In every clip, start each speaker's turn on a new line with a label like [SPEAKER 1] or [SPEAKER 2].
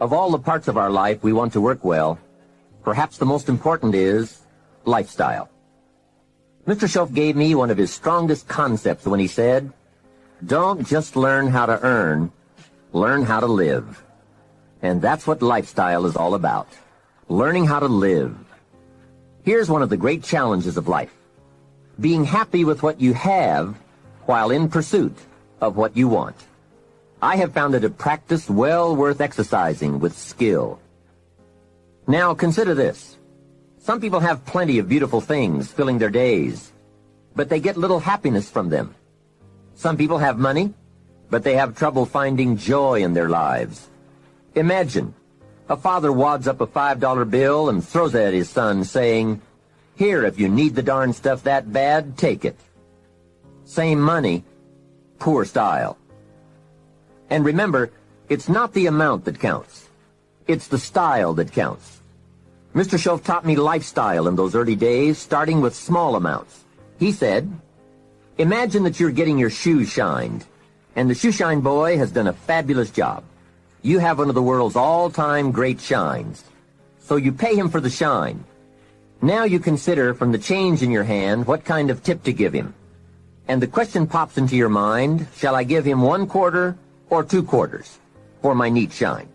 [SPEAKER 1] Of all the parts of our life we want to work well, perhaps the most important is lifestyle. Mr. Schoaf gave me one of his strongest concepts when he said, "Don't just learn how to earn, learn how to live." And that's what lifestyle is all about, learning how to live. Here's one of the great challenges of life: being happy with what you have while in pursuit of what you want. I have found it a practice well worth exercising with skill. Now consider this. Some people have plenty of beautiful things filling their days, but they get little happiness from them. Some people have money, but they have trouble finding joy in their lives. Imagine a father wads up a $5 bill and throws it at his son, saying, "Here, if you need the darn stuff that bad, take it." Same money, poor style. And remember, it's not the amount that counts. It's the style that counts. Mr. Schoaf taught me lifestyle in those early days, starting with small amounts. He said, imagine that you're getting your shoes shined, and the shoe shine boy has done a fabulous job. You have one of the world's all-time great shines, so you pay him for the shine. Now you consider from the change in your hand what kind of tip to give him. And the question pops into your mind, shall I give him 1 quarter or 2 quarters for my neat shine?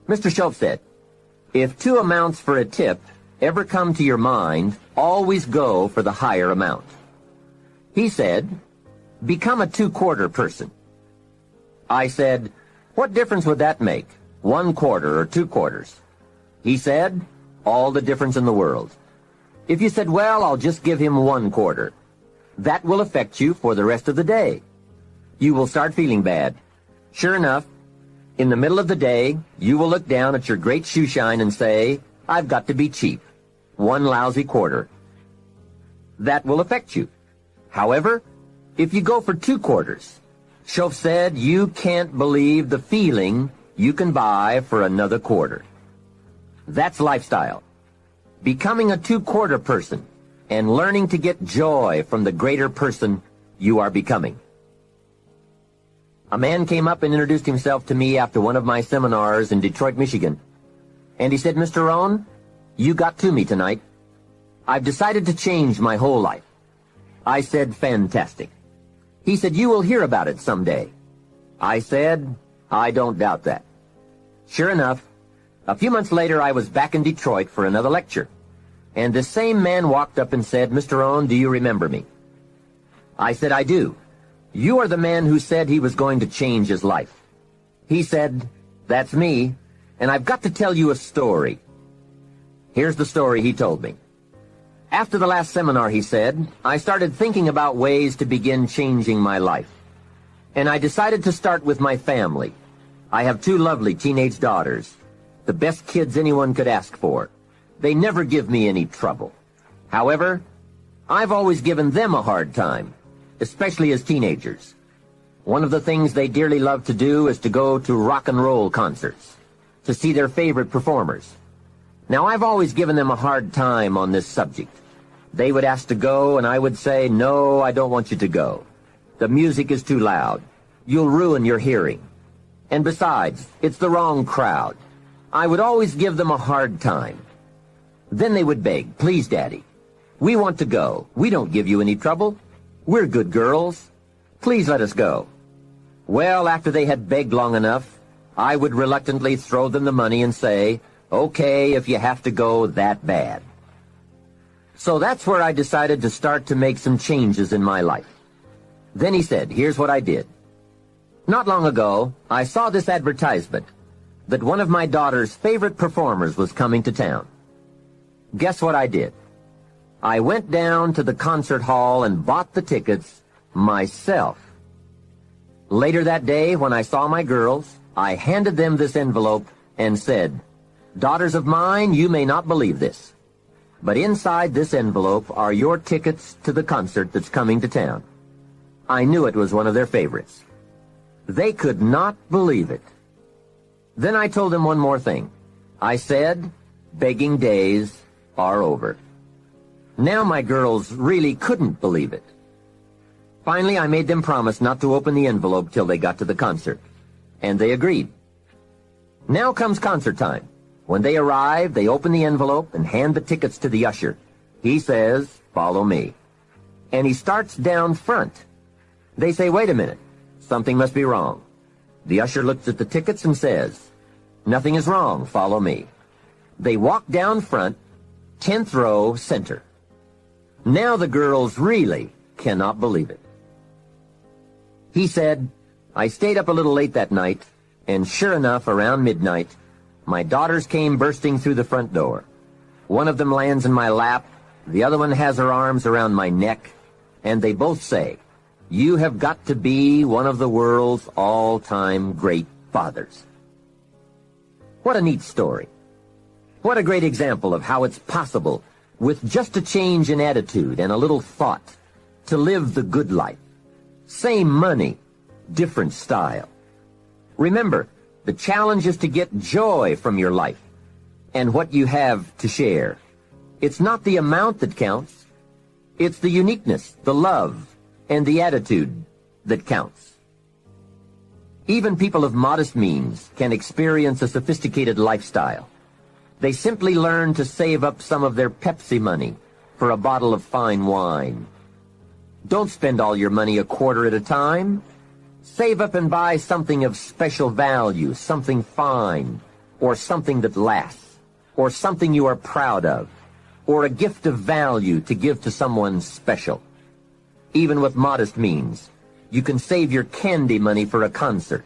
[SPEAKER 1] Mr. Schoaf said, if 2 amounts for a tip ever come to your mind, always go for the higher amount. He said, become a 2-quarter person. I said, what difference would that make, 1 quarter or 2 quarters? He said, all the difference in the world. If you said, well, I'll just give him 1 quarter, that will affect you for the rest of the day. You will start feeling bad. Sure enough, in the middle of the day, you will look down at your great shoe shine and say, I've got to be cheap. 1 lousy quarter. That will affect you. However, if you go for 2 quarters, Schoaf said you can't believe the feeling you can buy for another quarter. That's lifestyle. Becoming a 2-quarter person and learning to get joy from the greater person you are becoming. A man came up and introduced himself to me after one of my seminars in Detroit, Michigan. And he said, Mr. Rohn, you got to me tonight. I've decided to change my whole life. I said, fantastic. He said, you will hear about it someday. I said, I don't doubt that. Sure enough, a few months later I was back in Detroit for another lecture. And this same man walked up and said, Mr. Rohn, do you remember me? I said, I do. You are the man who said he was going to change his life. He said, that's me, and I've got to tell you a story. Here's the story he told me. After the last seminar, he said, I started thinking about ways to begin changing my life. And I decided to start with my family. I have 2 lovely teenage daughters, the best kids anyone could ask for. They never give me any trouble. However, I've always given them a hard time, especially as teenagers. One of the things they dearly love to do is to go to rock and roll concerts, to see their favorite performers. Now, I've always given them a hard time on this subject. They would ask to go, and I would say, no, I don't want you to go. The music is too loud. You'll ruin your hearing. And besides, it's the wrong crowd. I would always give them a hard time. Then they would beg, please, Daddy, we want to go. We don't give you any trouble. We're good girls. Please let us go. Well, after they had begged long enough, I would reluctantly throw them the money and say, okay, if you have to go that bad. So that's where I decided to start to make some changes in my life. Then he said, here's what I did. Not long ago, I saw this advertisement that one of my daughter's favorite performers was coming to town. Guess what I did? I went down to the concert hall and bought the tickets myself. Later that day, when I saw my girls, I handed them this envelope and said, daughters of mine, you may not believe this, but inside this envelope are your tickets to the concert that's coming to town. I knew it was one of their favorites. They could not believe it. Then I told them one more thing. I said, begging days are over. Now my girls really couldn't believe it. Finally, I made them promise not to open the envelope till they got to the concert, and they agreed. Now comes concert time. When they arrive, they open the envelope and hand the tickets to the usher. He says, "Follow me." And he starts down front. They say, "Wait a minute. Something must be wrong." The usher looks at the tickets and says, "Nothing is wrong. Follow me." They walk down front, 10th row, center. Now the girls really cannot believe it. He said, "I stayed up a little late that night, and sure enough, around midnight, my daughters came bursting through the front door. One of them lands in my lap, the other one has her arms around my neck, and they both say, 'You have got to be one of the world's all-time great fathers.'" What a neat story. What a great example of how it's possible, with just a change in attitude and a little thought, to live the good life. Same money, different style. Remember, the challenge is to get joy from your life and what you have to share. It's not the amount that counts. It's the uniqueness, the love, and the attitude that counts. Even people of modest means can experience a sophisticated lifestyle. They simply learn to save up some of their Pepsi money for a bottle of fine wine. Don't spend all your money a quarter at a time. Save up and buy something of special value, something fine, or something that lasts, or something you are proud of, or a gift of value to give to someone special. Even with modest means, you can save your candy money for a concert.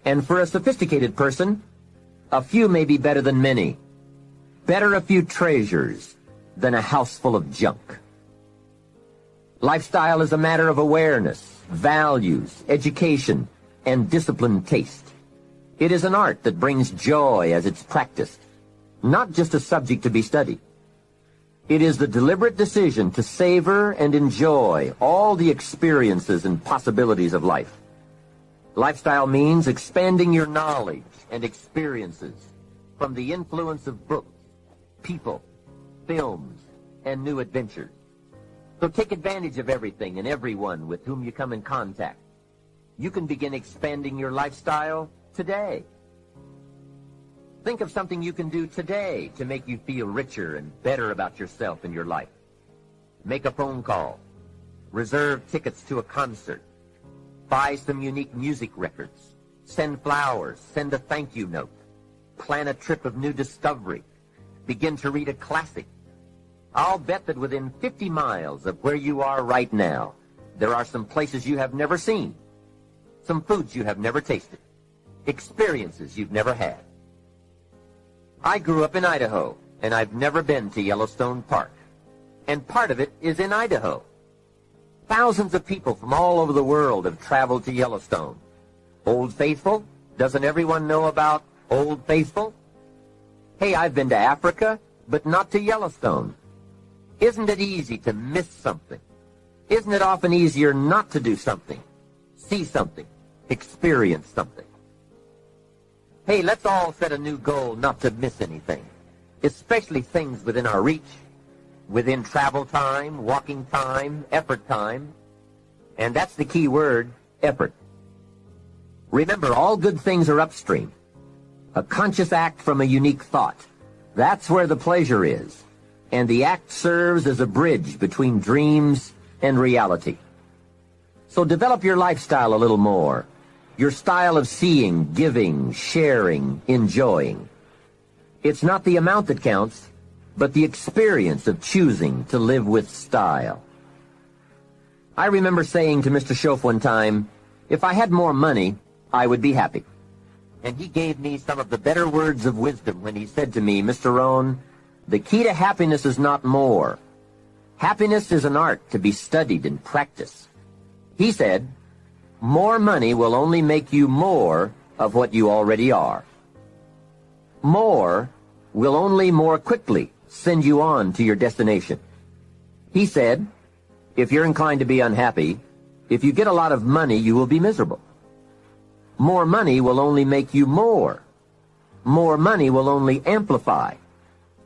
[SPEAKER 1] And for a sophisticated person, a few may be better than many. Better a few treasures than a house full of junk. Lifestyle is a matter of awareness, values, education, and disciplined taste. It is an art that brings joy as it's practiced, not just a subject to be studied. It is the deliberate decision to savor and enjoy all the experiences and possibilities of life. Lifestyle means expanding your knowledge and experiences from the influence of books, people, films, and new adventures. So take advantage of everything and everyone with whom you come in contact. You can begin expanding your lifestyle today. Think of something you can do today to make you feel richer and better about yourself and your life. Make a phone call. Reserve tickets to a concert. Buy some unique music records. Send flowers. Send a thank you note. Plan a trip of new discovery. Begin to read a classic. I'll bet that within 50 miles of where you are right now, there are some places you have never seen, some foods you have never tasted, experiences you've never had. I grew up in Idaho, and I've never been to Yellowstone Park, and part of it is in Idaho. Thousands of people from all over the world have traveled to Yellowstone. Old Faithful? Doesn't everyone know about Old Faithful? Hey, I've been to Africa, but not to Yellowstone. Isn't it easy to miss something? Isn't it often easier not to do something, see something, experience something? Hey, let's all set a new goal not to miss anything, especially things within our reach, within travel time, walking time, effort time. And that's the key word, effort. Remember, all good things are upstream. A conscious act from a unique thought. That's where the pleasure is. And the act serves as a bridge between dreams and reality. So develop your lifestyle a little more. Your style of seeing, giving, sharing, enjoying. It's not the amount that counts, but the experience of choosing to live with style. I remember saying to Mr. Shoaf one time, if I had more money, I would be happy. And he gave me some of the better words of wisdom when he said to me, Mr. Rohn, the key to happiness is not more. Happiness is an art to be studied and practiced. He said, more money will only make you more of what you already are. More will only more quickly send you on to your destination. He said, if you're inclined to be unhappy, if you get a lot of money, you will be miserable. More money will only make you more. More money will only amplify.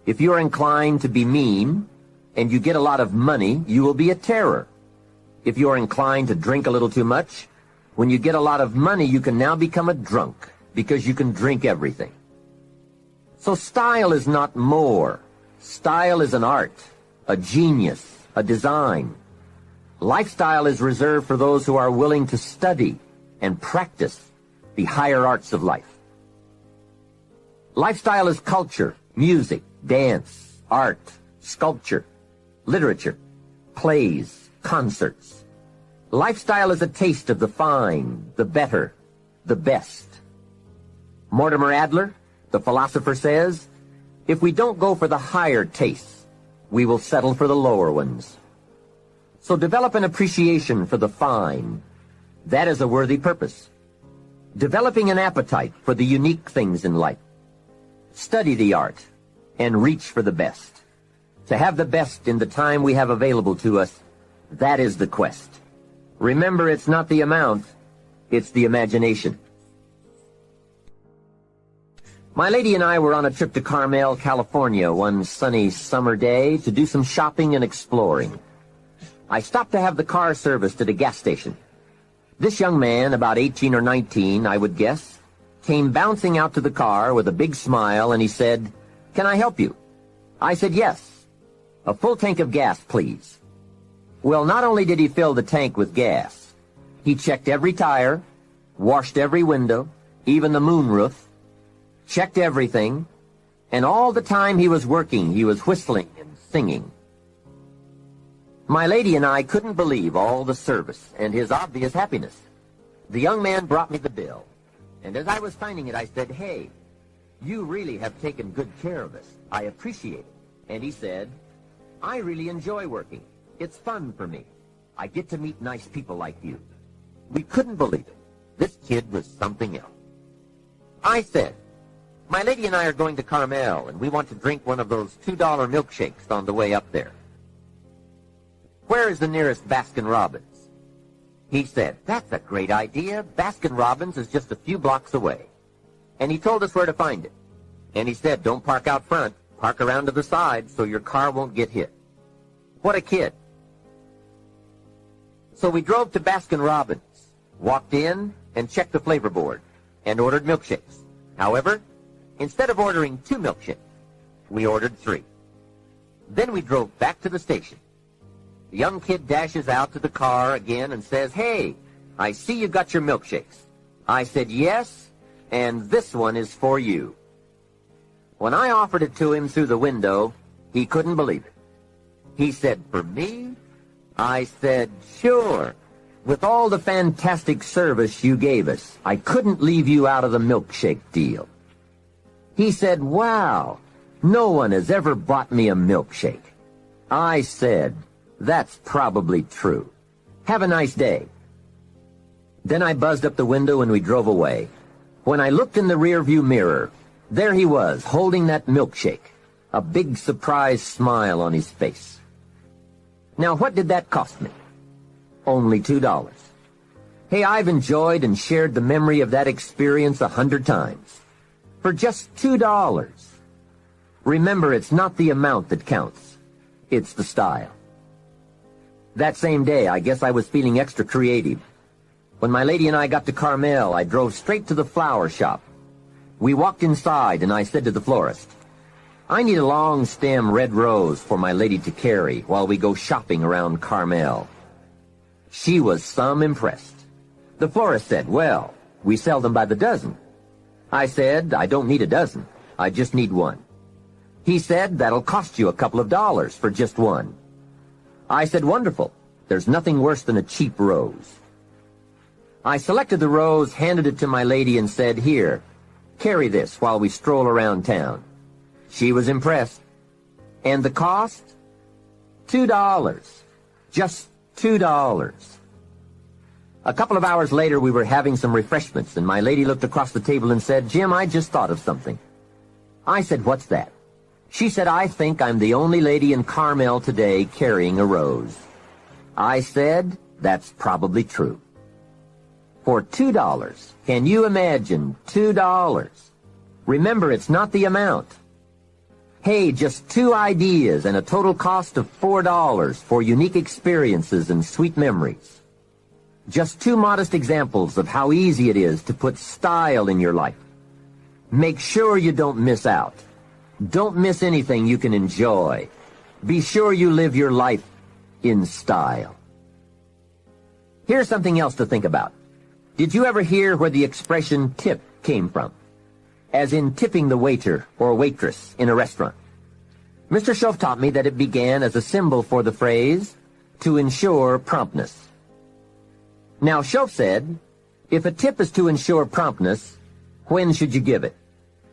[SPEAKER 1] If you're inclined to be mean, and you get a lot of money, you will be a terror. If you're inclined to drink a little too much, when you get a lot of money, you can now become a drunk, because you can drink everything. So style is not more. Style is an art, a genius, a design. Lifestyle is reserved for those who are willing to study and practice the higher arts of life. Lifestyle is culture, music, dance, art, sculpture, literature, plays, concerts. Lifestyle is a taste of the fine, the better, the best. Mortimer Adler, the philosopher, says, if we don't go for the higher tastes, we will settle for the lower ones. So develop an appreciation for the fine. That is a worthy purpose. Developing an appetite for the unique things in life. Study the art and reach for the best. To have the best in the time we have available to us, that is the quest. Remember, it's not the amount, it's the imagination. My lady and I were on a trip to Carmel, California one sunny summer day to do some shopping and exploring. I stopped to have the car serviced at a gas station. This young man, about 18 or 19, I would guess, came bouncing out to the car with a big smile, and he said, "Can I help you?" I said, "Yes. A full tank of gas, please." Well, not only did he fill the tank with gas, he checked every tire, washed every window, even the moonroof, checked everything, and all the time he was working, he was whistling and singing. My lady and I couldn't believe all the service and his obvious happiness. The young man brought me the bill, and as I was signing it, I said, "Hey, you really have taken good care of us. I appreciate it." And he said, "I really enjoy working. It's fun for me. I get to meet nice people like you." We couldn't believe it. This kid was something else. I said, "My lady and I are going to Carmel, and we want to drink one of those $2 milkshakes on the way up there. Where is the nearest Baskin-Robbins?" He said, "That's a great idea. Baskin-Robbins is just a few blocks away." And he told us where to find it. And he said, "Don't park out front. Park around to the side so your car won't get hit." What a kid. So we drove to Baskin-Robbins, walked in, and checked the flavor board, and ordered milkshakes. However, instead of ordering 2 milkshakes, we ordered 3. Then we drove back to the station. The young kid dashes out to the car again and says, "Hey, I see you got your milkshakes." I said, "Yes, and this one is for you." When I offered it to him through the window, he couldn't believe it. He said, "For me?" I said, "Sure. With all the fantastic service you gave us, I couldn't leave you out of the milkshake deal." He said, "Wow, no one has ever bought me a milkshake." I said, "That's probably true. Have a nice day." Then I buzzed up the window and we drove away. When I looked in the rearview mirror, there he was, holding that milkshake, a big surprised smile on his face. Now, what did that cost me? Only $2. Hey, I've enjoyed and shared the memory of that experience 100 times. For just $2. Remember, it's not the amount that counts. It's the style. That same day, I guess I was feeling extra creative. When my lady and I got to Carmel, I drove straight to the flower shop. We walked inside, and I said to the florist, "I need a long stem red rose for my lady to carry while we go shopping around Carmel." She was some impressed. The florist said, "Well, we sell them by the dozen." I said, "I don't need a dozen. I just need one." He said, "That'll cost you a couple of dollars for just one." I said, "Wonderful. There's nothing worse than a cheap rose." I selected the rose, handed it to my lady, and said, "Here, carry this while we stroll around town." She was impressed. And the cost? $2. Just $2. A couple of hours later, we were having some refreshments, and my lady looked across the table and said, "Jim, I just thought of something." I said, "What's that?" She said, "I think I'm the only lady in Carmel today carrying a rose." I said, "That's probably true." For $2, can you imagine $2? Remember, it's not the amount. Hey, just 2 ideas and a total cost of $4 for unique experiences and sweet memories. Just two modest examples of how easy it is to put style in your life. Make sure you don't miss out. Don't miss anything you can enjoy. Be sure you live your life in style. Here's something else to think about. Did you ever hear where the expression tip came from? As in tipping the waiter or waitress in a restaurant. Mr. Schoaf taught me that it began as a symbol for the phrase, to ensure promptness. Now, Schoaf said, if a tip is to ensure promptness, when should you give it?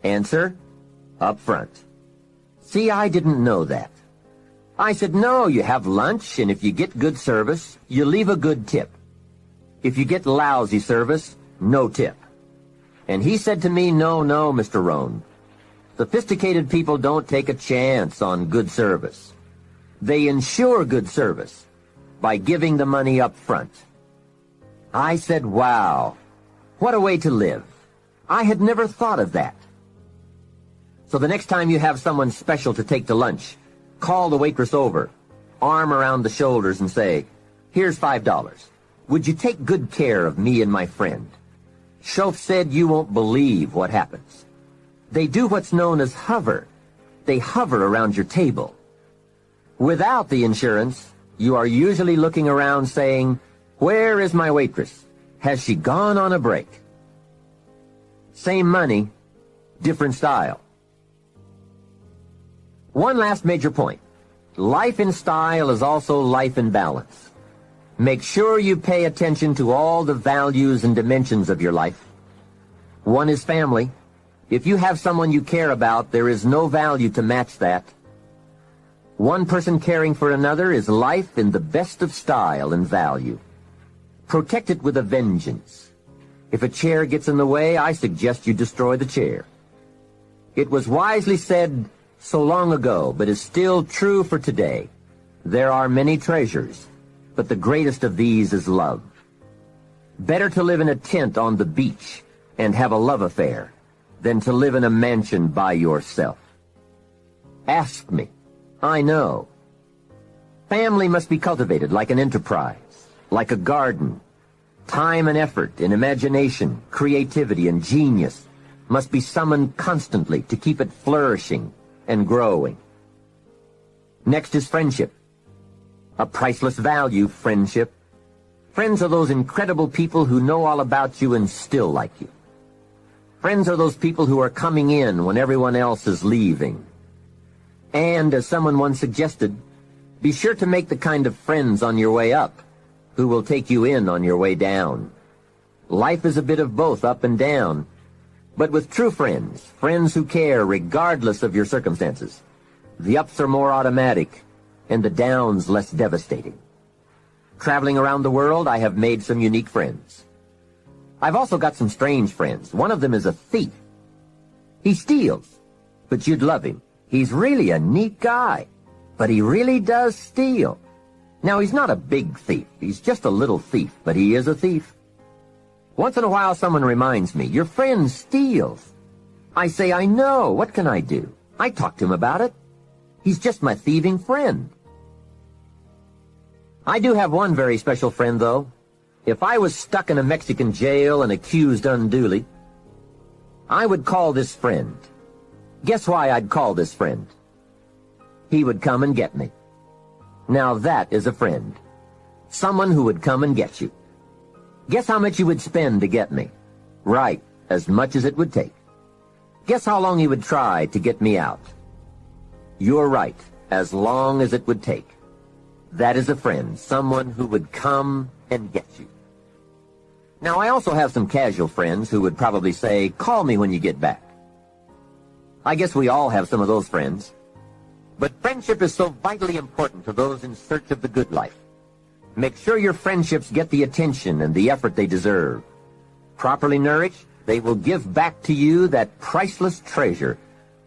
[SPEAKER 1] Answer, up front. See, I didn't know that. I said, no, you have lunch, and if you get good service, you leave a good tip. If you get lousy service, no tip. And he said to me, no, Mr. Rohn. Sophisticated people don't take a chance on good service. They ensure good service by giving the money up front. I said, wow, what a way to live. I had never thought of that. So the next time you have someone special to take to lunch, call the waitress over, arm around the shoulders and say, here's $5. Would you take good care of me and my friend? Schoaf said you won't believe what happens. They do what's known as hover. They hover around your table. Without the insurance, you are usually looking around saying, where is my waitress? Has she gone on a break? Same money, different style. One last major point. Life in style is also life in balance. Make sure you pay attention to all the values and dimensions of your life. One is family. If you have someone you care about, there is no value to match that. One person caring for another is life in the best of style and value. Protect it with a vengeance. If a chair gets in the way, I suggest you destroy the chair. It was wisely said so long ago, but is still true for today. There are many treasures, but the greatest of these is love. Better to live in a tent on the beach and have a love affair than to live in a mansion by yourself. Ask me. I know. Family must be cultivated like an enterprise, like a garden. Time and effort and imagination, creativity and genius must be summoned constantly to keep it flourishing and growing. Next is friendship. A priceless value, friendship. Friends are those incredible people who know all about you and still like you. Friends are those people who are coming in when everyone else is leaving. And, as someone once suggested, be sure to make the kind of friends on your way up who will take you in on your way down. Life is a bit of both up and down, but with true friends, friends who care regardless of your circumstances, the ups are more automatic and the downs less devastating. Traveling around the world, I have made some unique friends. I've also got some strange friends. One of them is a thief. He steals, but you'd love him. He's really a neat guy, but he really does steal. Now, he's not a big thief. He's just a little thief, but he is a thief. Once in a while, someone reminds me, your friend steals. I say, I know. What can I do? I talk to him about it. He's just my thieving friend. I do have one very special friend, though. If I was stuck in a Mexican jail and accused unduly, I would call this friend. Guess why I'd call this friend? He would come and get me. Now that is a friend. Someone who would come and get you. Guess how much you would spend to get me? Right, as much as it would take. Guess how long he would try to get me out? You're right, as long as it would take. That is a friend, someone who would come and get you. Now, I also have some casual friends who would probably say, call me when you get back. I guess we all have some of those friends. But friendship is so vitally important to those in search of the good life. Make sure your friendships get the attention and the effort they deserve. Properly nourished, they will give back to you that priceless treasure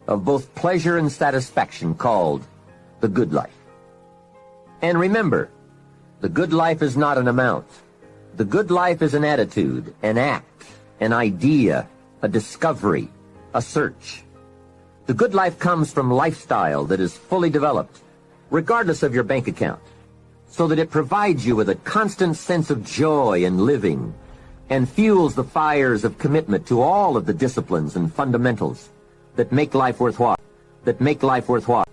[SPEAKER 1] of both pleasure and satisfaction called the good life. And remember, the good life is not an amount. The good life is an attitude, an act, an idea, a discovery, a search. The good life comes from lifestyle that is fully developed, regardless of your bank account. so that it provides you with a constant sense of joy in living and fuels the fires of commitment to all of the disciplines and fundamentals that make life worthwhile.